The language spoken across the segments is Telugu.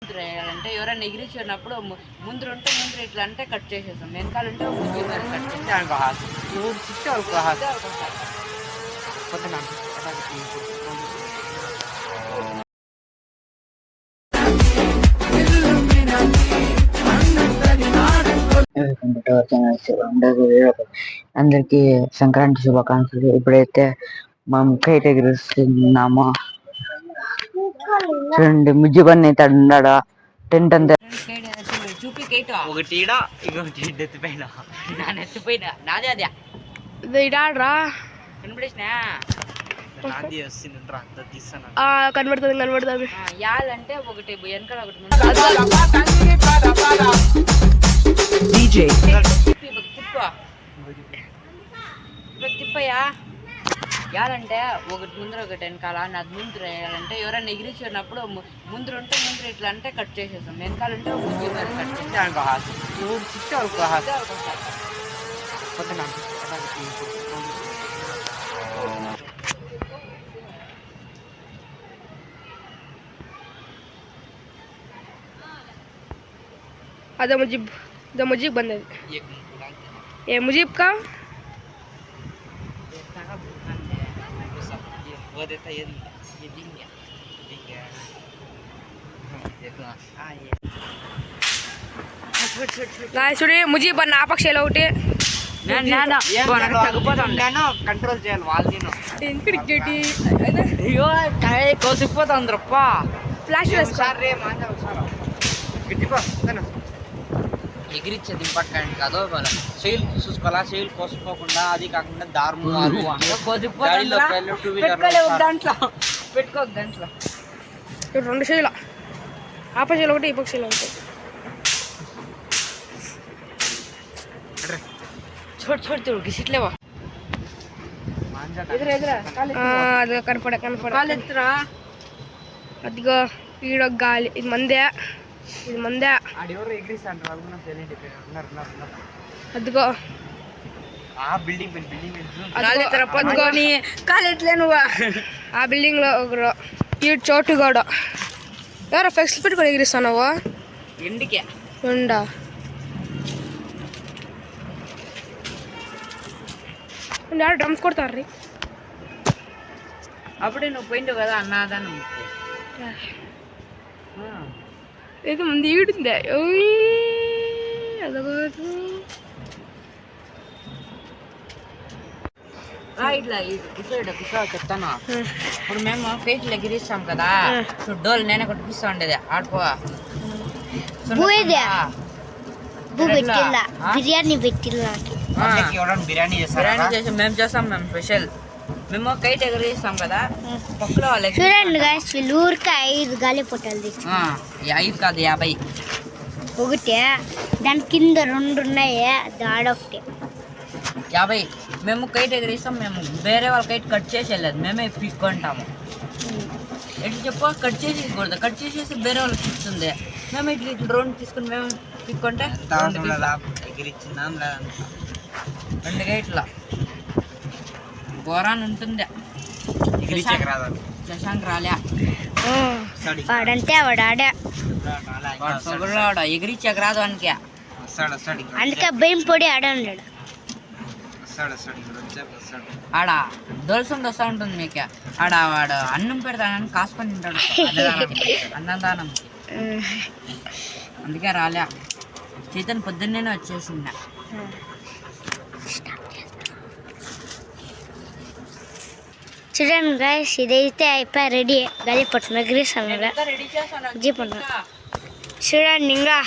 అంటే ఎవరైనా ఎగిరించినప్పుడు ముందు ఉంటే ముందు ఇట్లా అంటే కట్ చేసేస్తాం, వెనకాలంటే ముందు కట్ అందరికి సంక్రాంతి శుభాకాంక్షలు. ఇప్పుడైతే మనం కైట్ ఎగిరిస్తున్నాము. చూడండి ముజ్జిబన్ అయితే ఉన్నాడా, టెంట్ అంతా చూపి కైట్ ఒకటి నెత్తిపోయినా నెత్తిపోయినా నాదే అదే ఇడాడ్రా కనబడుతుంది యాలంటే ఒకటి వెనకాల ఒకటి తిప్పయా యాలంటే ఒకటి ముందర ఒకటి వెనకాల నాకు ముందు వేయాలంటే ఎవరైనా ఎగిరించినప్పుడు ముందు ఉంటే ముందు ఇట్లా అంటే కట్ చేసేస్తాం, వెనకాలంటే ముందు కట్ अदा मुजीब बंद है ये मुजीब का वो देता ये दिंगे गाइस చూడండి ముజీబ్ అన్న ఆపక్షలో ఒకటి కంట్రోల్ చేయాలి వాళ్ళు అయ్యో కోసిపోతుందిరప్ప ఫ్లాష్ ఎగిరిచ్చేది ఇంపార్టెంట్ కాదు, సెయిల్ చూసుకోవాలా, సెయిల్ కోసుకోకుండా, అది కాకుండా దారుము దాంట్లో పెట్టుకోక దాంట్లో రెండు శైల ఆపక్షలో ఒకటి ఈ పక్షలో ఒకటి చూడు గిసిట్లేవా అది కనపడ అదిగో ఈడ గాలి, ఇది మందే అదిగో ఆ బిల్డింగ్ లో ఒకరు ఈ చోటు కూడా ఎవరో ఫ్లెక్స్ పెట్టుకొని ఎగిరిస్తున్నావా ఎండికే ఉండా యారు డ్రమ్స్ కొడతారు అప్పుడే నువ్వు పోయిండు కదా అన్నదానం ఇది ముందు ఈడుందే అదొకటి ఇట్లా చెప్తాను. ఇప్పుడు మేము పేట్లు ఎగిరిస్తాం కదా, డోల్ నేనే కొట్టిపిస్తా ఉండేది ఆడుకో బిర్యానీ బిర్యానీ చేసి మేము చేస్తాం, మేము స్పెషల్. మేము కైట్ ఎగిరిస్తాం కదా, పక్కలో వాళ్ళకి చూడండి ఊరికి 5 గాలి పొట్టాలు 5 కాదు 50 ఒకటే, దాని కింద 2 ఉన్నాయి, దాడొకటి 50. మేము కైట్ ఎగిరిస్తాం, మేము వేరే వాళ్ళ కైట్ కట్ చేసి వెళ్ళదు, మేమే పిక్కుంటాము. ఎట్లా చెప్పు, కట్ చేసేయకూడదు, కట్ చేసేసి వేరే వాళ్ళకి ఇస్తుంది. మేము ఇట్లా డ్రోన్ తీసుకుని మేము పిక్కుంటే 2 గైట్లా ఘోరాన్ని ఉంటుంది. శశాంక్ రాలే వాడంతే వాడాడా ఎగిరిచ్చాక రాదు వానికి, అందుకే భయం పొడి ఆడాడు. ఆడ దోల్సండి వస్తూ ఉంటుంది మీకు, ఆడ వాడు అన్నం పెడతానని కాసుకొని తింటాడు అన్నదానం, అందుకే రాలే. చైతన్ పొద్దున్నే వచ్చేసింది. చూడండి గాయస్, ఇదైతే అయిపోయి రెడీ గాలిపట్టు ఎగిరిస్తాను జీపన్న. చూడండి ఇంకా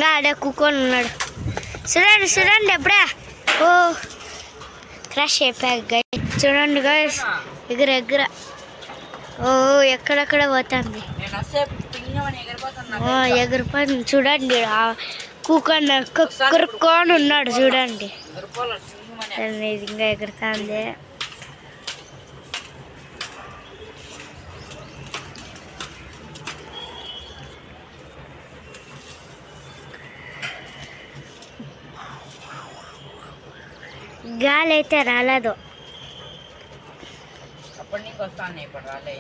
ఆడే కూకొని ఉన్నాడు. చూడండి ఎప్పుడే ఓ క్రాష్ అయిపోయా గాయస్. చూడండి గాయస్ ఎగుర ఓ ఎక్కడెక్కడ పోతుంది, ఎగిరిపోతుంది. చూడండి కూకొని కురుక్కొని ఉన్నాడు, చూడండి ఇది ఇంకా ఎగురుతుంది. గాలి అయితే రాలేదు, అప్పటి నీకు వస్తాను, ఇప్పుడు రాలే.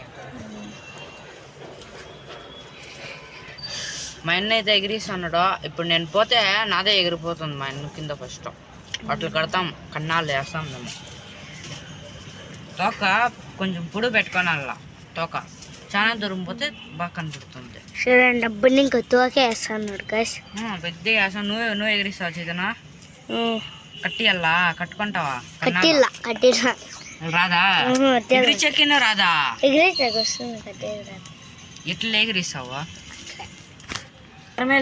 మా అన్న అయితే ఎగిరిస్తున్నాడు. ఇప్పుడు నేను పోతే నాదే ఎగిరిపోతుంది. మా అన్న కింద ఫస్ట్ అట్లా కడతాం, కన్నాళ్ళు వేస్తాం మేము. తోక కొంచెం పొడి పెట్టుకొని అలా తోక చాలా దూరం పోతే బాగా కనపడుతుంది. చూడండి డబ్బుని ఇంకో తోకే వేస్తున్నాడు గైస్. పెద్ద వేస్తాను. నువ్వు ఎగిరిస్తావు చేతనా? కట్టియల్లా కట్టుకుంటావా? కట్టిలా రాదా? ఎగిరిచెక్కిన రాదా? ఎట్లా ఎగిరిస్తావా?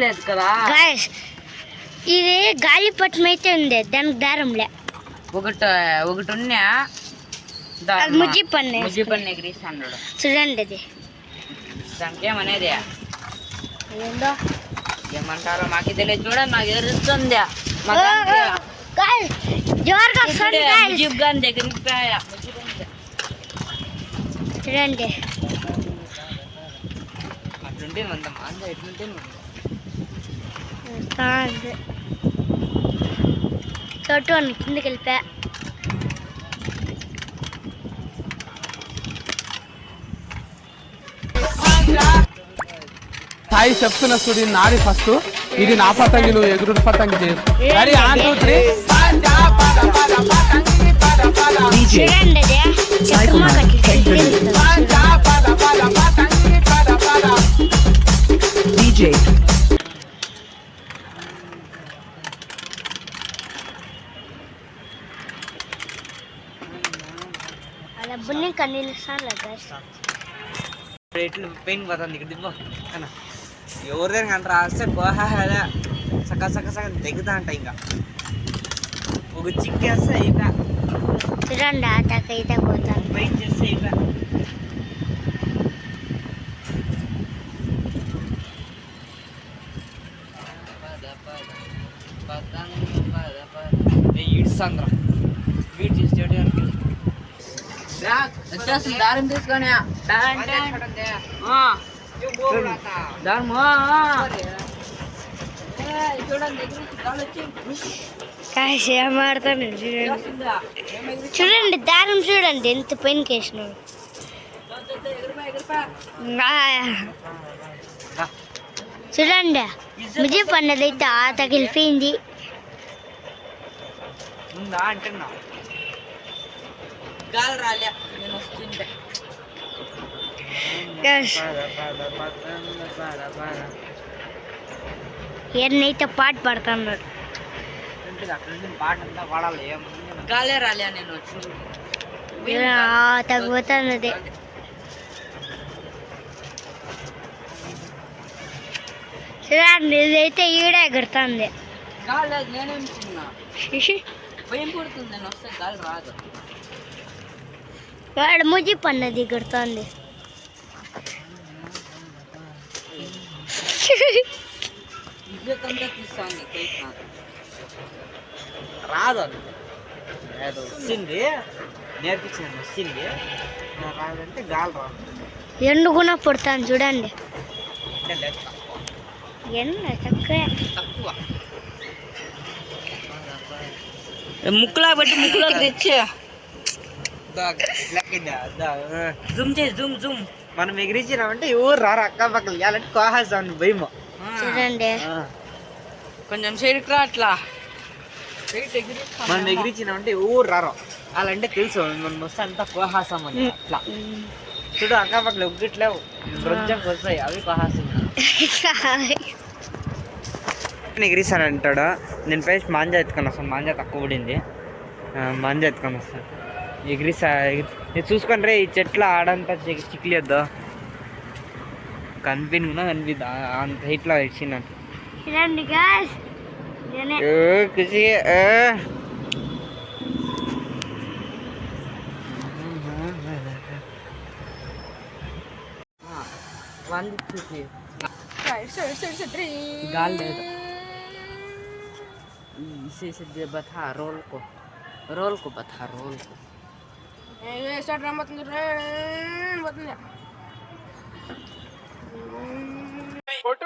లేదు కదా గైస్. ఇది గాలిపటం అయితే ఉంది, దానికి దారంలే ఒకటి ఉన్నా ముజ్జి పన్ను ఎగిరిస్తాడు. చూడండి ఇది దానికి ఏమనేది ఏందో ఏమంటారో మాకు తెలియదు. చూడండి నాకు ఎగురుతుంది. ముజీబ్ గాని దగ్గరికి చూడండి అట్లుంటే మంద మాంద ఎట్లుంటే చోటు అని కిందకి వెళ్ళిపా. సాయి చెప్తున్న స్టూడియో నాది ఫస్ట్. ఇది నా పతంగి, నువ్వు ఎగురు పతంగి చేయు. రెడీ 1 2 3. అలా బున్ని కన్నీళ్ళు సార్లు ఎట్లు పెయిన్ పోతుంది ఇక్కడ దిబ్బ అన్న ఎవరి దగ్గర అంట రాస్తే గోహాలే సగం తెగుతా అంట. ఇంకా ఒక చిక్కేస్తే అయిపోయా. చూడండి ఆటకైతే పోతాను. పెయిన్ చేస్తే అయిపోయా. ఈడ్సాంద్ర వీడ్ చేసేటి వచ్చేస్తుంది. దారం తీసుకొని మాడతాను. చూడండి దారం చూడండి ఎంత పైన కేసినాడు. చూడండి ముజీ పన్నది అయితే ఆట గెలిపోయింది. ఉందా అంటున్నా గాలి రాలే నేను వస్తుంటే. ఎన్నైతే పాట పాడుతున్నాడు. పాట అంతా పాడాలి. గాలే రాలే నేను వచ్చింది. తగ్గిపోతున్నది. చూడండి ఇదైతే ఈడ ఎగురుతుంది. గాలి లేదు, నేనేం చిన్నా భయం పడుతుంది. నేను వస్తే గాలి రాదు. వాడు ముజి పన్నది ఎగురుతుంది. ఇదంతా తీస్తాను రాదు. అది వచ్చింది నేర్పించాను, వచ్చింది రాదంటే గాలి రాదు. ఎండు కూడా పడుతాను చూడండి. ఎండ తక్కువ ముక్కులా పెట్టి ముక్కులోకి తెచ్చే జూమ్ చేయి. జూమ్ మనం ఎగిరించినామంటే ఎవరు రారు అక్క పక్కన ఇవ్వాలంటే కోహాసాను భయము. చూడండి కొంచెం సైడ్కి రా. అట్లా మనం ఎగిరించినామంటే ఎవరు రారు. అలాంటే తెలుసు మనం వస్తే అంతా కోహాసం అని. అట్లా చూడు అక్క పక్కన ఒక్కట్లేవు రొజ్జం వస్తాయి, అవి కోహాసం. ఎగిరిస్తాను అంటాడు. నేను ఫస్ట్ మాంజా ఎత్తుకొని వస్తాను. మాంజా తక్కువ పడింది, మాంజా ఎత్తుకొని వస్తాను. ఎగిరిస్తా. చూసుకొని రే ఈ చెట్లు ఆడంతా చిక్లేదు కనిపినా కనిపిద్దా అంత హైట్లో ఇచ్చినట్టు. ఖుషి गाल दे इसे बता रोल को बता रोल को फोटो